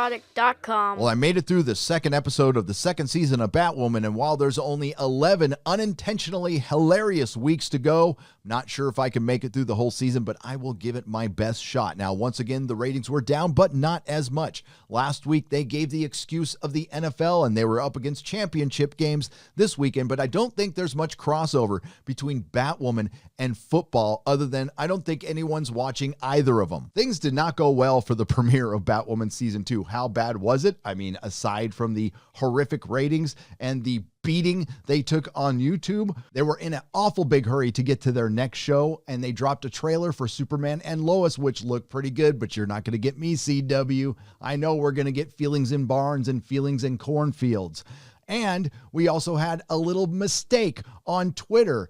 Nerdrotic.com. Well, I made it through the second episode of the second season of Batwoman, and while there's only 11 unintentionally hilarious weeks to go, not sure if I can make it through the whole season, but I will give it my best shot. Now, once again, the ratings were down, but not as much. Last week, they gave the excuse of the NFL, and they were up against championship games this weekend, but I don't think there's much crossover between Batwoman and football, other than I don't think anyone's watching either of them. Things did not go well for the premiere of Batwoman Season 2. How bad was it? I mean, aside from the horrific ratings and the beating they took on YouTube, they were in an awful big hurry to get to their next show, and they dropped a trailer for Superman and Lois, which looked pretty good, but you're not going to get me, CW. I know we're going to get feelings in barns and feelings in cornfields. And we also had a little mistake on Twitter.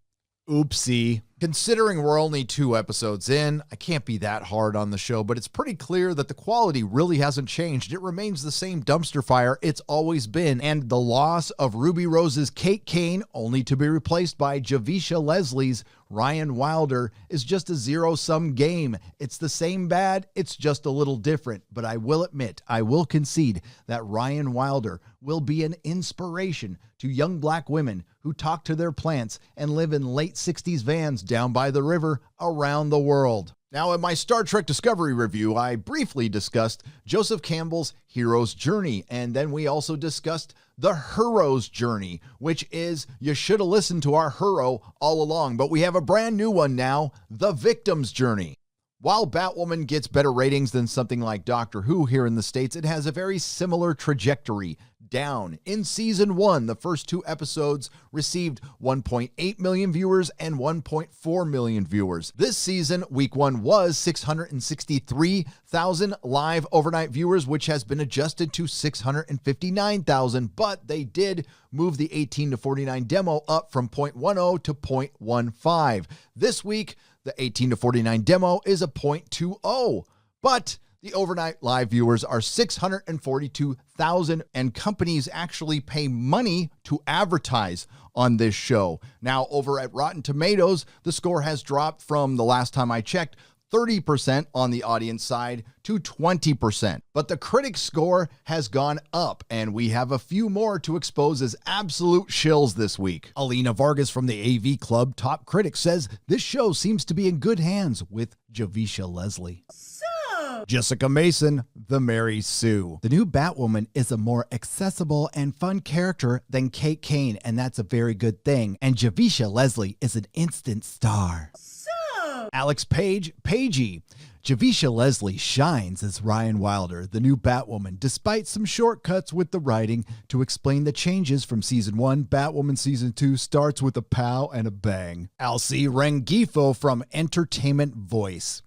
Oopsie. Considering we're only 2 episodes in, I can't be that hard on the show, but it's pretty clear that the quality really hasn't changed. It remains the same dumpster fire it's always been, and the loss of Ruby Rose's Kate Kane, only to be replaced by Javicia Lesley's Ryan Wilder, is just a zero-sum game. It's the same bad, it's just a little different, but I will admit, I will concede that Ryan Wilder will be an inspiration to young black women who talk to their plants and live in late 60s vans down by the river around the world. Now, in my Star Trek Discovery review, I briefly discussed Joseph Campbell's hero's journey, and then we also discussed the hero's journey, which is, you should have listened to our hero all along, but we have a brand new one now, the victim's journey. While Batwoman gets better ratings than something like Doctor Who here in the States, it has a very similar trajectory down. In season 1, the first 2 episodes received 1.8 million viewers and 1.4 million viewers. This season, week 1 was 663,000 live overnight viewers, which has been adjusted to 659,000, but they did move the 18 to 49 demo up from 0.10 to 0.15. This week, the 18 to 49 demo is a 0.20, but the overnight live viewers are 642,000, and companies actually pay money to advertise on this show. Now, over at Rotten Tomatoes, the score has dropped from the last time I checked, 30% on the audience side to 20%. But the critic score has gone up, and we have a few more to expose as absolute shills this week. Alina Vargas from the AV Club Top Critic says this show seems to be in good hands with Javicia Lesley. Jessica Mason, the Mary Sue. The new Batwoman is a more accessible and fun character than Kate Kane, and that's a very good thing. And Javicia Lesley is an instant star. Alex Page, Pagey. Javicia Lesley shines as Ryan Wilder, the new Batwoman, despite some shortcuts with the writing to explain the changes from Season 1. Batwoman Season 2 starts with a pow and a bang. Alcee Rengifo from Entertainment Voice.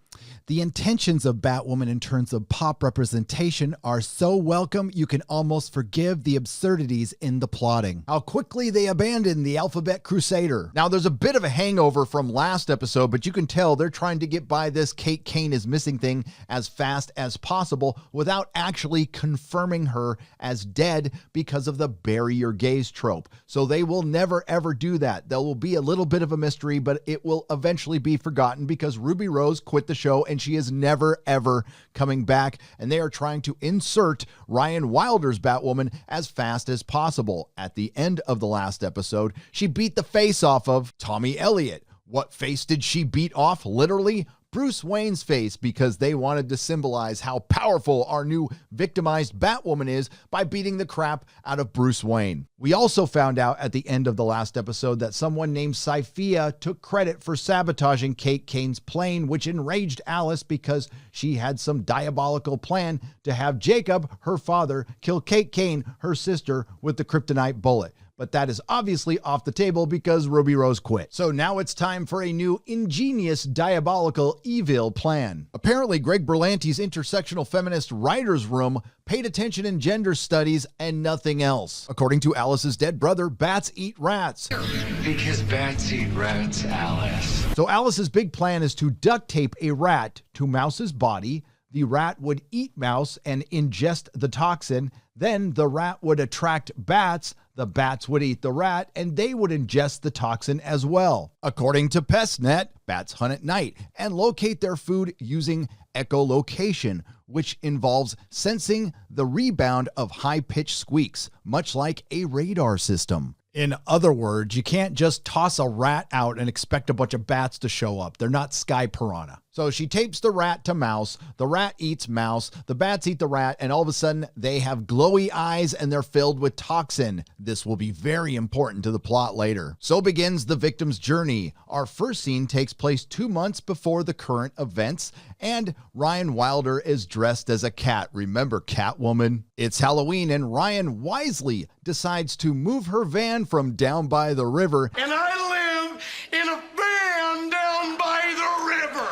The intentions of Batwoman in terms of pop representation are so welcome you can almost forgive the absurdities in the plotting. How quickly they abandon the Alphabet Crusader. Now, there's a bit of a hangover from last episode, but you can tell they're trying to get by this Kate Kane is missing thing as fast as possible without actually confirming her as dead because of the bury your gays trope. So they will never ever do that. There will be a little bit of a mystery, but it will eventually be forgotten because Ruby Rose quit the show and she is never, ever coming back, and they are trying to insert Ryan Wilder's Batwoman as fast as possible. At the end of the last episode, she beat the face off of Tommy Elliott. What face did she beat off? Literally, Bruce Wayne's face, because they wanted to symbolize how powerful our new victimized Batwoman is by beating the crap out of Bruce Wayne. We also found out at the end of the last episode that someone named Syphia took credit for sabotaging Kate Kane's plane, which enraged Alice because she had some diabolical plan to have Jacob, her father, kill Kate Kane, her sister, with the kryptonite bullet. But that is obviously off the table because Ruby Rose quit. So now it's time for a new ingenious, diabolical, evil plan. Apparently, Greg Berlanti's intersectional feminist writer's room paid attention in gender studies and nothing else. According to Alice's dead brother, bats eat rats. Because bats eat rats, Alice. So Alice's big plan is to duct tape a rat to Mouse's body, The rat would eat Mouse and ingest the toxin. Then the rat would attract bats. The bats would eat the rat, and they would ingest the toxin as well. According to PestNet, bats hunt at night and locate their food using echolocation, which involves sensing the rebound of high-pitched squeaks, much like a radar system. In other words, you can't just toss a rat out and expect a bunch of bats to show up. They're not sky piranha. So she tapes the rat to Mouse, the rat eats Mouse, the bats eat the rat, and all of a sudden they have glowy eyes and they're filled with toxin. This will be very important to the plot later. So begins the victim's journey. Our first scene takes place 2 months before the current events, and Ryan Wilder is dressed as a cat. Remember Catwoman? It's Halloween, and Ryan wisely decides to move her van from down by the river. And I live in a van down by the river.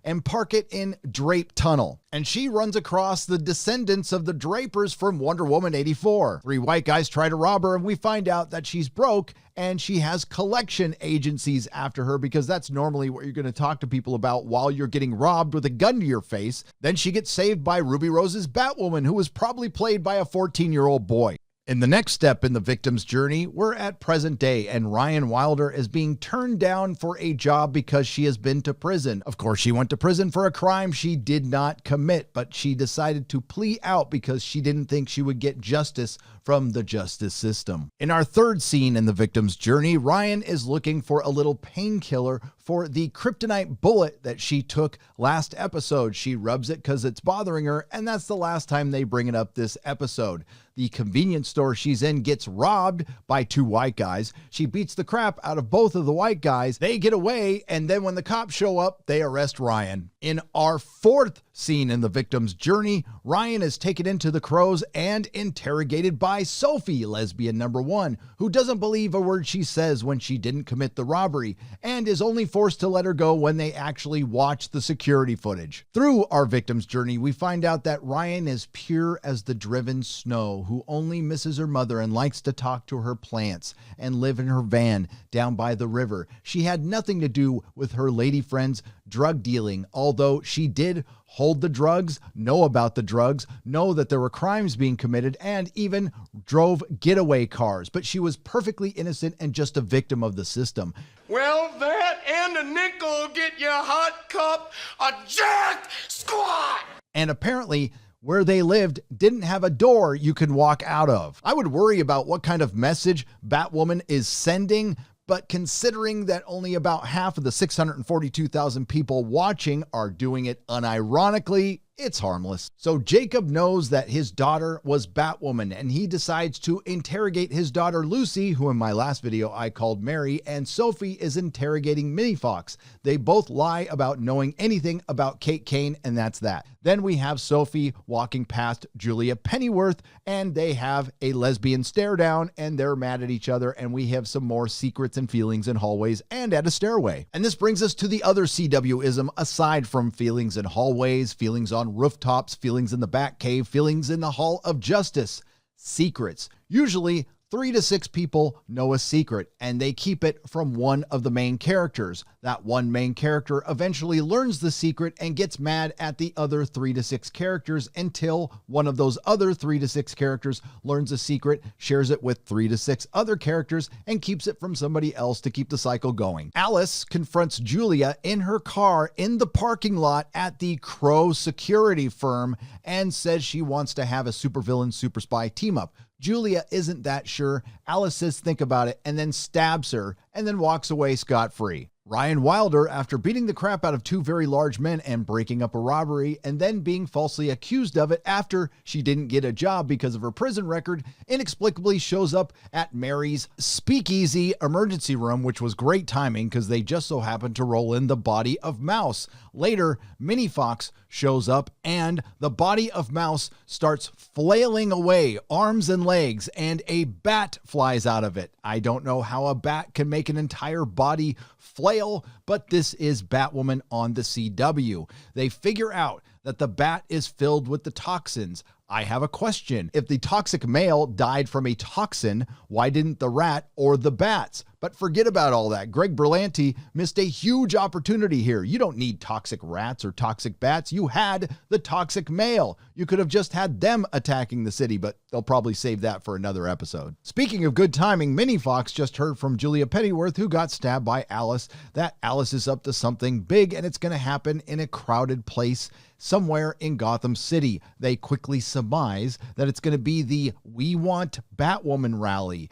And park it in Drape Tunnel. And she runs across the descendants of the Drapers from Wonder Woman 84. 3 white guys try to rob her, and we find out that she's broke and she has collection agencies after her, because that's normally what you're going to talk to people about while you're getting robbed with a gun to your face. Then she gets saved by Ruby Rose's Batwoman, who was probably played by a 14-year-old boy. In the next step in the victim's journey, we're at present day, and Ryan Wilder is being turned down for a job because she has been to prison. Of course, she went to prison for a crime she did not commit, but she decided to plea out because she didn't think she would get justice from the justice system. In our third scene in the victim's journey, Ryan is looking for a little painkiller for the kryptonite bullet that she took last episode. She rubs it because it's bothering her, and that's the last time they bring it up this episode. The convenience store she's in gets robbed by 2 white guys. She beats the crap out of both of the white guys. They get away, and then when the cops show up, they arrest Ryan. In our fourth scene in the victim's journey, Ryan is taken into the Crows and interrogated by Sophie, lesbian number 1, who doesn't believe a word she says when she didn't commit the robbery, and is only forced to let her go when they actually watch the security footage. Through our victim's journey, we find out that Ryan is pure as the driven snow, who only misses her mother and likes to talk to her plants and live in her van down by the river. She had nothing to do with her lady friend's drug dealing, although she did hold the drugs, know about the drugs, know that there were crimes being committed, and even drove getaway cars. But she was perfectly innocent and just a victim of the system. Well, that and a nickel get you a hot cup of Jack Squat. And apparently, where they lived didn't have a door you could walk out of. I would worry about what kind of message Batwoman is sending, but considering that only about half of the 642,000 people watching are doing it unironically, it's harmless. So Jacob knows that his daughter was Batwoman, and he decides to interrogate his daughter Lucy, who in my last video I called Mary, and Sophie is interrogating Minnie Fox. They both lie about knowing anything about Kate Kane, and that's that. Then we have Sophie walking past Julia Pennyworth, and they have a lesbian stare down, and they're mad at each other, and we have some more secrets and feelings in hallways and at a stairway. And this brings us to the other CW-ism aside from feelings in hallways, feelings on rooftops, feelings in the Batcave, feelings in the Hall of Justice. Secrets. Usually 3 to 6 people know a secret, and they keep it from one of the main characters. That one main character eventually learns the secret and gets mad at the other 3 to 6 characters until one of those other 3 to 6 characters learns a secret, shares it with 3 to 6 other characters, and keeps it from somebody else to keep the cycle going. Alice confronts Julia in her car in the parking lot at the Crow security firm and says she wants to have a supervillain super spy team up. Julia isn't that sure. Alice says think about it and then stabs her and then walks away scot-free. Ryan Wilder, after beating the crap out of 2 very large men and breaking up a robbery and then being falsely accused of it after she didn't get a job because of her prison record, inexplicably shows up at Mary's speakeasy emergency room, which was great timing because they just so happened to roll in the body of Mouse. Later, Minnie Fox shows up and the body of Mouse starts flailing away, arms and legs, and a bat flies out of it. I don't know how a bat can make an entire body flail, but this is Batwoman on the CW. They figure out that the bat is filled with the toxins. I have a question. If the toxic male died from a toxin, why didn't the rat or the bats? But forget about all that. Greg Berlanti missed a huge opportunity here. You don't need toxic rats or toxic bats. You had the toxic male. You could have just had them attacking the city, but they'll probably save that for another episode. Speaking of good timing, Mini Fox just heard from Julia Pennyworth, who got stabbed by Alice, that Alice is up to something big and it's going to happen in a crowded place somewhere in Gotham City. They quickly surmise that it's going to be the We Want Batwoman rally.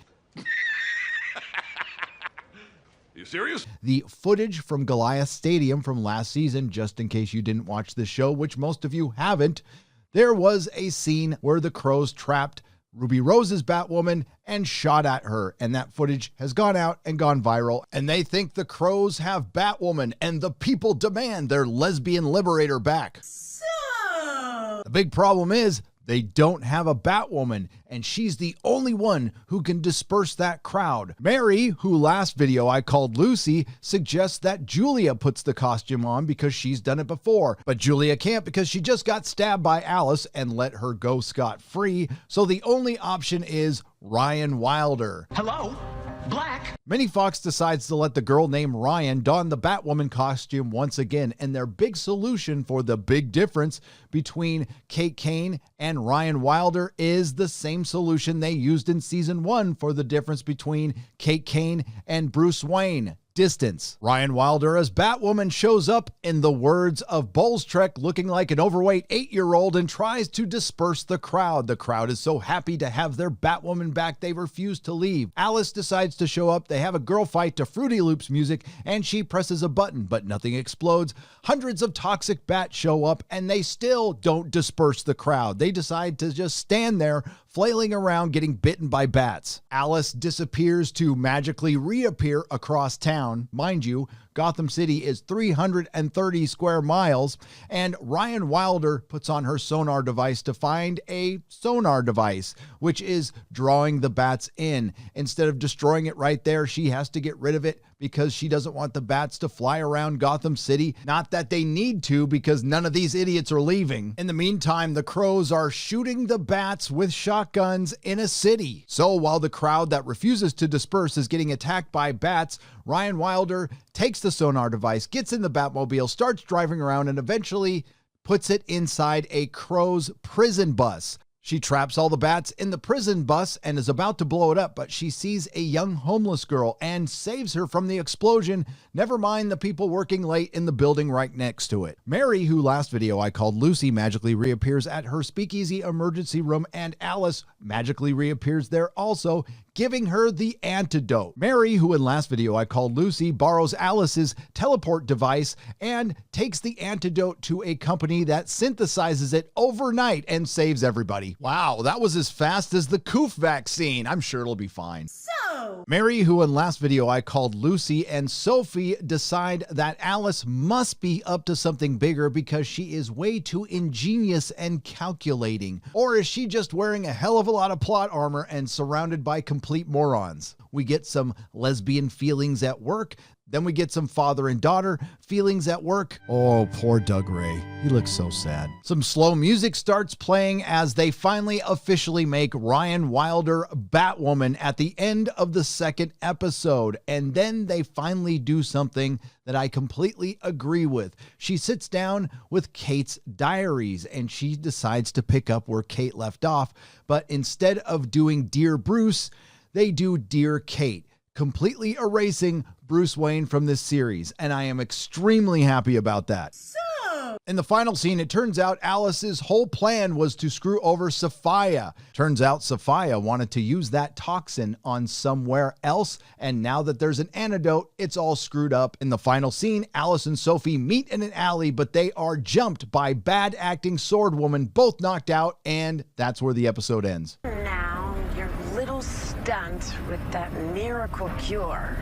You serious? The footage from Goliath Stadium from last season, just in case you didn't watch the show, which most of you haven't, there was a scene where the Crows trapped Ruby Rose's Batwoman and shot at her, and that footage has gone out and gone viral, and they think the Crows have Batwoman, and the people demand their lesbian liberator back. The big problem is they don't have a Batwoman, and she's the only one who can disperse that crowd. Mary, who last video I called Lucy, suggests that Julia puts the costume on because she's done it before. But Julia can't because she just got stabbed by Alice and let her go scot-free. So the only option is Ryan Wilder. Hello? Black? Mini Fox decides to let the girl named Ryan don the Batwoman costume once again, and their big solution for the big difference between Kate Kane and Ryan Wilder is the same solution they used in season 1 for the difference between Kate Kane and Bruce Wayne. Distance. Ryan Wilder as Batwoman shows up, in the words of Bolstrek, looking like an overweight 8-year-old and tries to disperse the crowd. The crowd is so happy to have their Batwoman back they refuse to leave. Alice decides to show up. They have a girl fight to Fruity Loops music and she presses a button, but nothing explodes. Hundreds of toxic bats show up and they still don't disperse the crowd. They decide to just stand there flailing around getting bitten by bats. Alice disappears to magically reappear across town. Mind you, Gotham City is 330 square miles, and Ryan Wilder puts on her sonar device to find a sonar device, which is drawing the bats in. Instead of destroying it right there, she has to get rid of it because she doesn't want the bats to fly around Gotham City. Not that they need to, because none of these idiots are leaving. In the meantime, the Crows are shooting the bats with shotguns in a city. So while the crowd that refuses to disperse is getting attacked by bats, Ryan Wilder takes the sonar device, gets in the Batmobile, starts driving around, and eventually puts it inside a Crow's prison bus. She traps all the bats in the prison bus and is about to blow it up, but she sees a young homeless girl and saves her from the explosion, never mind the people working late in the building right next to it. Mary, who last video I called Lucy, magically reappears at her speakeasy emergency room, and Alice magically reappears there also, giving her the antidote. Mary, who in last video I called Lucy, borrows Alice's teleport device and takes the antidote to a company that synthesizes it overnight and saves everybody. Wow, that was as fast as the Coof vaccine. I'm sure it'll be fine. Mary, who in last video I called Lucy, and Sophie decide that Alice must be up to something bigger because she is way too ingenious and calculating. Or is she just wearing a hell of a lot of plot armor and surrounded by complete morons? We get some lesbian feelings at work. Then we get some father and daughter feelings at work. Oh, poor Doug Ray. He looks so sad. Some slow music starts playing as they finally officially make Ryan Wilder Batwoman at the end of the second episode. And then they finally do something that I completely agree with. She sits down with Kate's diaries and she decides to pick up where Kate left off. But instead of doing Dear Bruce, they do Dear Kate, completely erasing Bruce Wayne from this series, and I am extremely happy about that. In the final scene, it turns out Alice's whole plan was to screw over Sophia. Turns out Sophia wanted to use that toxin on somewhere else, and now that there's an antidote, it's all screwed up. In the final scene, Alice and Sophie meet in an alley, but they are jumped by bad-acting Sword Woman, both knocked out, and that's where the episode ends. Now, your little stunt with that miracle cure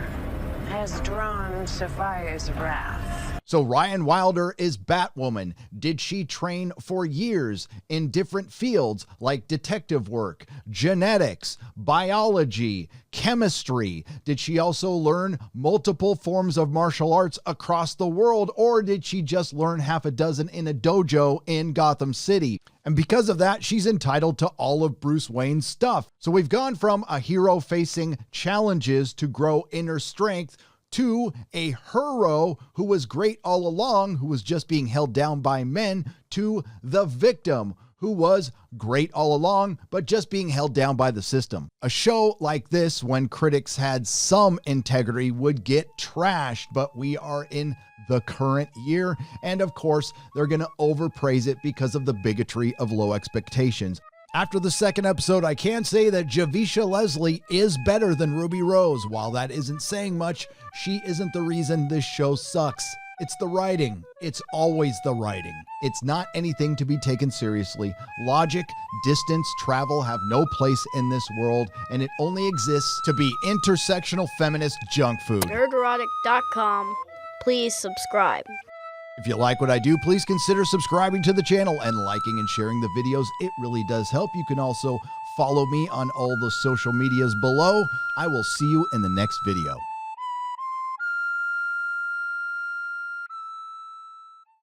has drawn Sophia's wrath. So Ryan Wilder is Batwoman. Did she train for years in different fields like detective work, genetics, biology, chemistry? Did she also learn multiple forms of martial arts across the world, or did she just learn half a dozen in a dojo in Gotham City? And because of that, she's entitled to all of Bruce Wayne's stuff. So we've gone from a hero facing challenges to grow inner strength to a hero who was great all along, who was just being held down by men, to the victim who was great all along, but just being held down by the system. A show like this, when critics had some integrity, would get trashed, but we are in the current year, and of course, they're going to overpraise it because of the bigotry of low expectations. After the second episode, I can say that Javicia Lesley is better than Ruby Rose. While that isn't saying much, she isn't the reason this show sucks. It's the writing. It's always the writing. It's not anything to be taken seriously. Logic, distance, travel have no place in this world, and it only exists to be intersectional feminist junk food. Nerdrotic.com. Please subscribe. If you like what I do, please consider subscribing to the channel and liking and sharing the videos. It really does help. You can also follow me on all the social medias below. I will see you in the next video.